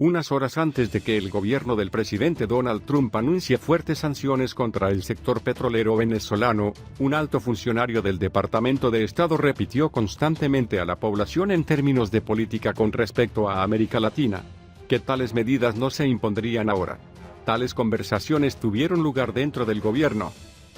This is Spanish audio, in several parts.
Unas horas antes de que el gobierno del presidente Donald Trump anuncie fuertes sanciones contra el sector petrolero venezolano, un alto funcionario del Departamento de Estado repitió constantemente a la población en términos de política con respecto a América Latina, que tales medidas no se impondrían ahora. Tales conversaciones tuvieron lugar dentro del gobierno.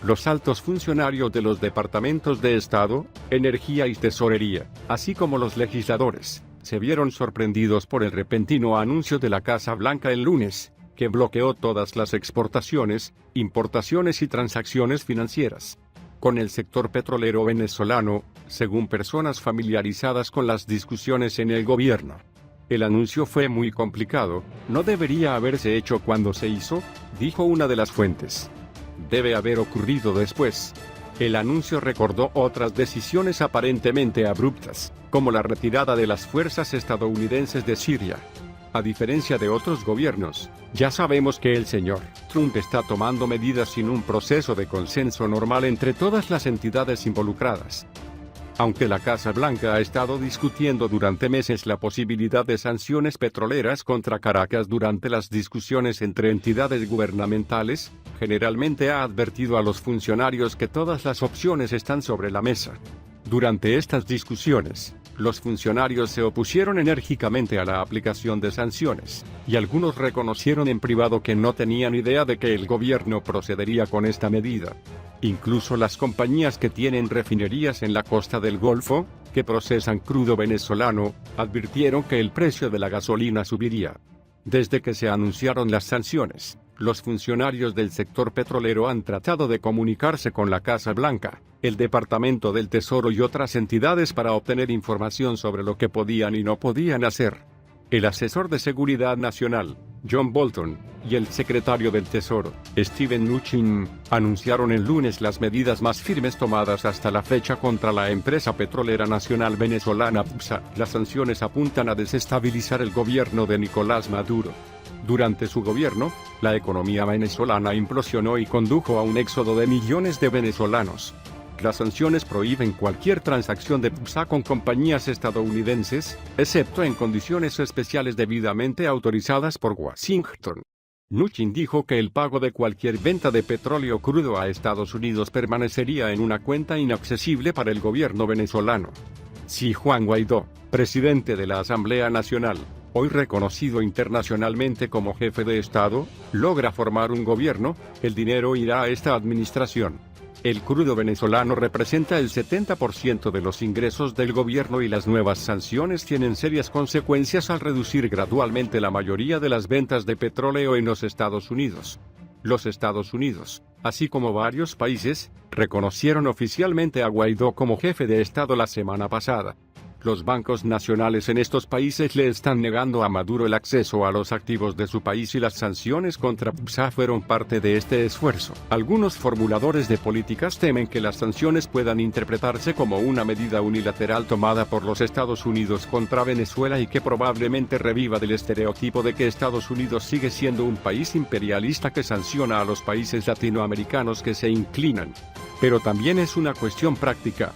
Los altos funcionarios de los departamentos de Estado, Energía y Tesorería, así como los legisladores, se vieron sorprendidos por el repentino anuncio de la Casa Blanca el lunes, que bloqueó todas las exportaciones, importaciones y transacciones financieras con el sector petrolero venezolano, según personas familiarizadas con las discusiones en el gobierno. El anuncio fue muy complicado, no debería haberse hecho cuando se hizo, dijo una de las fuentes. Debe haber ocurrido después. El anuncio recordó otras decisiones aparentemente abruptas, como la retirada de las fuerzas estadounidenses de Siria. A diferencia de otros gobiernos, ya sabemos que el señor Trump está tomando medidas sin un proceso de consenso normal entre todas las entidades involucradas. Aunque la Casa Blanca ha estado discutiendo durante meses la posibilidad de sanciones petroleras contra Caracas durante las discusiones entre entidades gubernamentales, generalmente ha advertido a los funcionarios que todas las opciones están sobre la mesa. Durante estas discusiones, los funcionarios se opusieron enérgicamente a la aplicación de sanciones, y algunos reconocieron en privado que no tenían idea de que el gobierno procedería con esta medida. Incluso las compañías que tienen refinerías en la costa del Golfo, que procesan crudo venezolano, advirtieron que el precio de la gasolina subiría. Desde que se anunciaron las sanciones, los funcionarios del sector petrolero han tratado de comunicarse con la Casa Blanca, el Departamento del Tesoro y otras entidades para obtener información sobre lo que podían y no podían hacer. El asesor de Seguridad Nacional, John Bolton, y el secretario del Tesoro, Steven Mnuchin, anunciaron el lunes las medidas más firmes tomadas hasta la fecha contra la empresa petrolera nacional venezolana PDVSA. Las sanciones apuntan a desestabilizar el gobierno de Nicolás Maduro. Durante su gobierno, la economía venezolana implosionó y condujo a un éxodo de millones de venezolanos. Las sanciones prohíben cualquier transacción de PDVSA con compañías estadounidenses, excepto en condiciones especiales debidamente autorizadas por Washington. Mnuchin dijo que el pago de cualquier venta de petróleo crudo a Estados Unidos permanecería en una cuenta inaccesible para el gobierno venezolano. Si Juan Guaidó, presidente de la Asamblea Nacional, hoy reconocido internacionalmente como jefe de Estado, logra formar un gobierno, el dinero irá a esta administración. El crudo venezolano representa el 70% de los ingresos del gobierno y las nuevas sanciones tienen serias consecuencias al reducir gradualmente la mayoría de las ventas de petróleo en los Estados Unidos. Los Estados Unidos, así como varios países, reconocieron oficialmente a Guaidó como jefe de Estado la semana pasada. Los bancos nacionales en estos países le están negando a Maduro el acceso a los activos de su país y las sanciones contra PDVSA fueron parte de este esfuerzo. Algunos formuladores de políticas temen que las sanciones puedan interpretarse como una medida unilateral tomada por los Estados Unidos contra Venezuela y que probablemente reviva del estereotipo de que Estados Unidos sigue siendo un país imperialista que sanciona a los países latinoamericanos que se inclinan. Pero también es una cuestión práctica.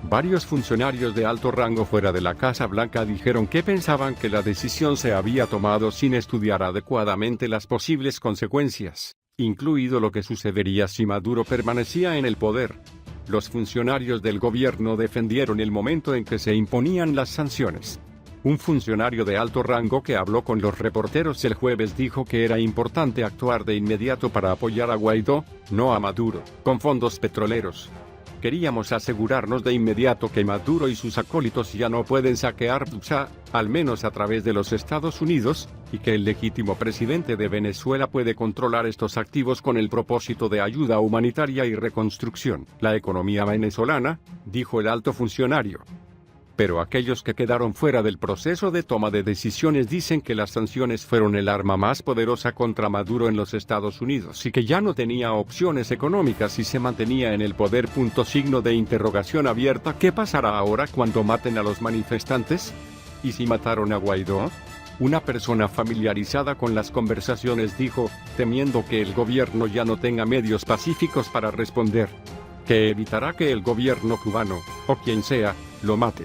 Varios funcionarios de alto rango fuera de la Casa Blanca dijeron que pensaban que la decisión se había tomado sin estudiar adecuadamente las posibles consecuencias, incluido lo que sucedería si Maduro permanecía en el poder. Los funcionarios del gobierno defendieron el momento en que se imponían las sanciones. Un funcionario de alto rango que habló con los reporteros el jueves dijo que era importante actuar de inmediato para apoyar a Guaidó, no a Maduro, con fondos petroleros. Queríamos asegurarnos de inmediato que Maduro y sus acólitos ya no pueden saquear PDVSA, al menos a través de los Estados Unidos, y que el legítimo presidente de Venezuela puede controlar estos activos con el propósito de ayuda humanitaria y reconstrucción. La economía venezolana, dijo el alto funcionario. Pero aquellos que quedaron fuera del proceso de toma de decisiones dicen que las sanciones fueron el arma más poderosa contra Maduro en los Estados Unidos y que ya no tenía opciones económicas y se mantenía en el poder. Signo de interrogación abierta. ¿Qué pasará ahora cuando maten a los manifestantes? ¿Y si mataron a Guaidó? Una persona familiarizada con las conversaciones dijo, temiendo que el gobierno ya no tenga medios pacíficos para responder, que evitará que el gobierno cubano, o quien sea, lo mate.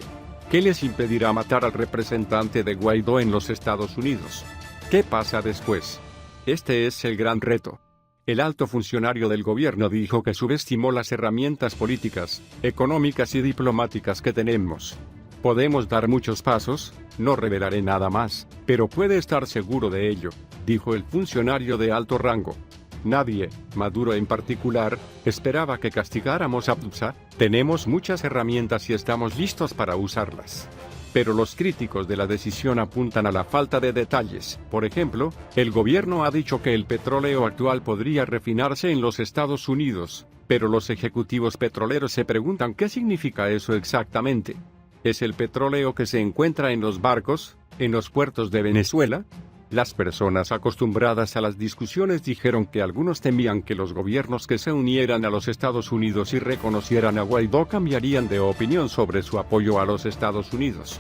¿Qué les impedirá matar al representante de Guaidó en los Estados Unidos? ¿Qué pasa después? Este es el gran reto. El alto funcionario del gobierno dijo que subestimó las herramientas políticas, económicas y diplomáticas que tenemos. Podemos dar muchos pasos, no revelaré nada más, pero puede estar seguro de ello, dijo el funcionario de alto rango. Nadie, Maduro en particular, esperaba que castigáramos a Busa. Tenemos muchas herramientas y estamos listos para usarlas. Pero los críticos de la decisión apuntan a la falta de detalles. Por ejemplo, el gobierno ha dicho que el petróleo actual podría refinarse en los Estados Unidos, pero los ejecutivos petroleros se preguntan qué significa eso exactamente. ¿Es el petróleo que se encuentra en los barcos, en los puertos de Venezuela? Las personas acostumbradas a las discusiones dijeron que algunos temían que los gobiernos que se unieran a los Estados Unidos y reconocieran a Guaidó cambiarían de opinión sobre su apoyo a los Estados Unidos.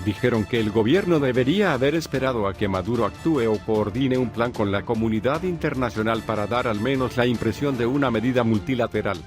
Dijeron que el gobierno debería haber esperado a que Maduro actúe o coordine un plan con la comunidad internacional para dar al menos la impresión de una medida multilateral.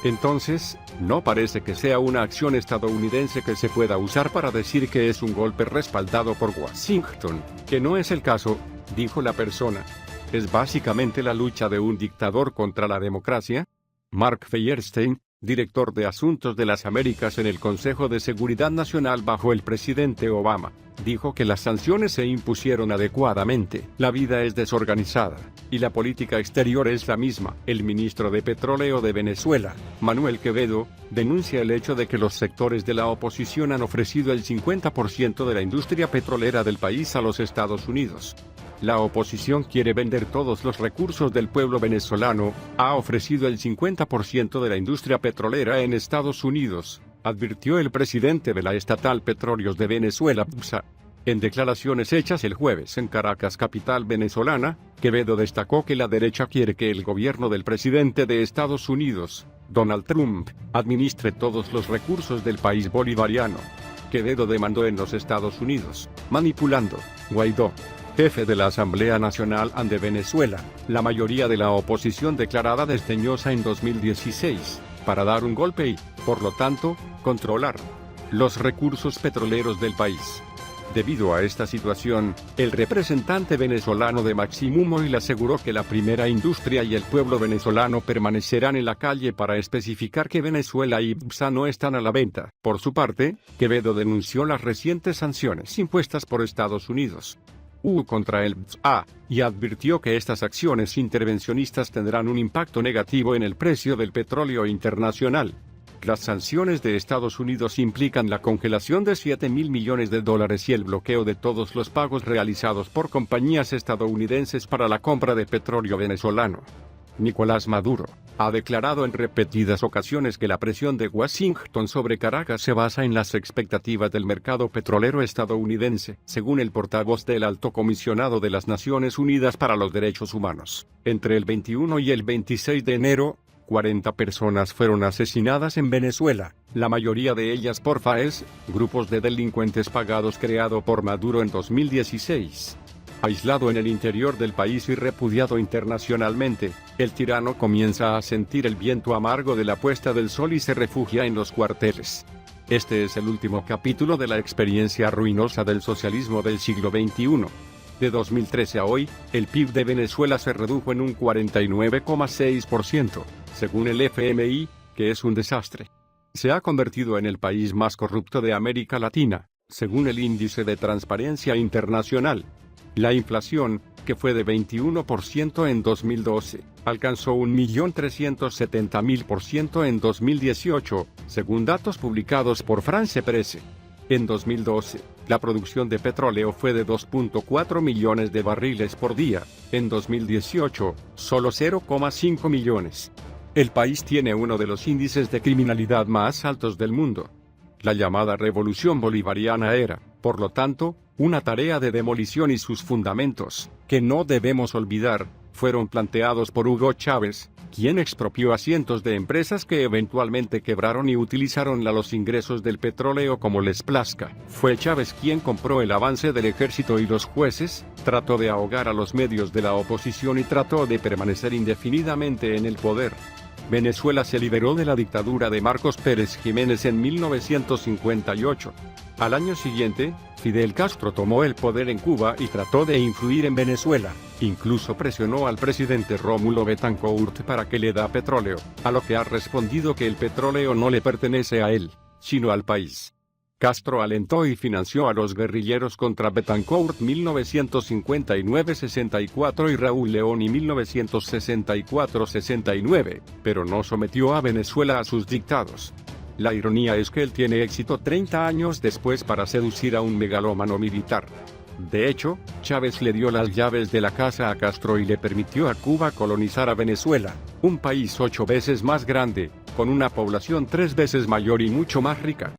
Entonces, no parece que sea una acción estadounidense que se pueda usar para decir que es un golpe respaldado por Washington, que no es el caso, dijo la persona. ¿Es básicamente la lucha de un dictador contra la democracia? Mark Feuerstein, director de Asuntos de las Américas en el Consejo de Seguridad Nacional bajo el presidente Obama, dijo que las sanciones se impusieron adecuadamente. La vida es desorganizada, y la política exterior es la misma. El ministro de Petróleo de Venezuela, Manuel Quevedo, denuncia el hecho de que los sectores de la oposición han ofrecido el 50% de la industria petrolera del país a los Estados Unidos. La oposición quiere vender todos los recursos del pueblo venezolano, ha ofrecido el 50% de la industria petrolera en Estados Unidos, advirtió el presidente de la estatal Petróleos de Venezuela, PDVSA. En declaraciones hechas el jueves en Caracas, capital venezolana, Quevedo destacó que la derecha quiere que el gobierno del presidente de Estados Unidos, Donald Trump, administre todos los recursos del país bolivariano. Quevedo demandó en los Estados Unidos, manipulando, Guaidó, jefe de la Asamblea Nacional de Venezuela, la mayoría de la oposición declarada desdeñosa en 2016, para dar un golpe y, por lo tanto, controlar los recursos petroleros del país. Debido a esta situación, el representante venezolano de Maximum Oil aseguró que la primera industria y el pueblo venezolano permanecerán en la calle para especificar que Venezuela y PDVSA no están a la venta. Por su parte, Quevedo denunció las recientes sanciones impuestas por Estados Unidos contra el PDVSA, y advirtió que estas acciones intervencionistas tendrán un impacto negativo en el precio del petróleo internacional. Las sanciones de Estados Unidos implican la congelación de $7.000 millones y el bloqueo de todos los pagos realizados por compañías estadounidenses para la compra de petróleo venezolano. Nicolás Maduro ha declarado en repetidas ocasiones que la presión de Washington sobre Caracas se basa en las expectativas del mercado petrolero estadounidense, según el portavoz del Alto Comisionado de las Naciones Unidas para los Derechos Humanos. Entre el 21 y el 26 de enero, 40 personas fueron asesinadas en Venezuela, la mayoría de ellas por FAES, grupos de delincuentes pagados creado por Maduro en 2016. Aislado en el interior del país y repudiado internacionalmente, el tirano comienza a sentir el viento amargo de la puesta del sol y se refugia en los cuarteles. Este es el último capítulo de la experiencia ruinosa del socialismo del siglo XXI. De 2013 a hoy, el PIB de Venezuela se redujo en un 49,6%, según el FMI, que es un desastre. Se ha convertido en el país más corrupto de América Latina, según el Índice de Transparencia Internacional. La inflación, que fue de 21% en 2012, alcanzó 1.370.000% en 2018, según datos publicados por France Presse. En 2012, la producción de petróleo fue de 2.4 millones de barriles por día, en 2018, solo 0,5 millones. El país tiene uno de los índices de criminalidad más altos del mundo. La llamada revolución bolivariana era, por lo tanto, una tarea de demolición y sus fundamentos, que no debemos olvidar, fueron planteados por Hugo Chávez, quien expropió a cientos de empresas que eventualmente quebraron y utilizaron los ingresos del petróleo como les plazca. Fue Chávez quien compró el avance del ejército y los jueces, trató de ahogar a los medios de la oposición y trató de permanecer indefinidamente en el poder. Venezuela se liberó de la dictadura de Marcos Pérez Jiménez en 1958. Al año siguiente, Fidel Castro tomó el poder en Cuba y trató de influir en Venezuela. Incluso presionó al presidente Rómulo Betancourt para que le da petróleo, a lo que ha respondido que el petróleo no le pertenece a él, sino al país. Castro alentó y financió a los guerrilleros contra Betancourt 1959-64 y Raúl Leoni 1964-69, pero no sometió a Venezuela a sus dictados. La ironía es que él tiene éxito 30 años después para seducir a un megalómano militar. De hecho, Chávez le dio las llaves de la casa a Castro y le permitió a Cuba colonizar a Venezuela, un país 8 veces más grande, con una población 3 veces mayor y mucho más rica.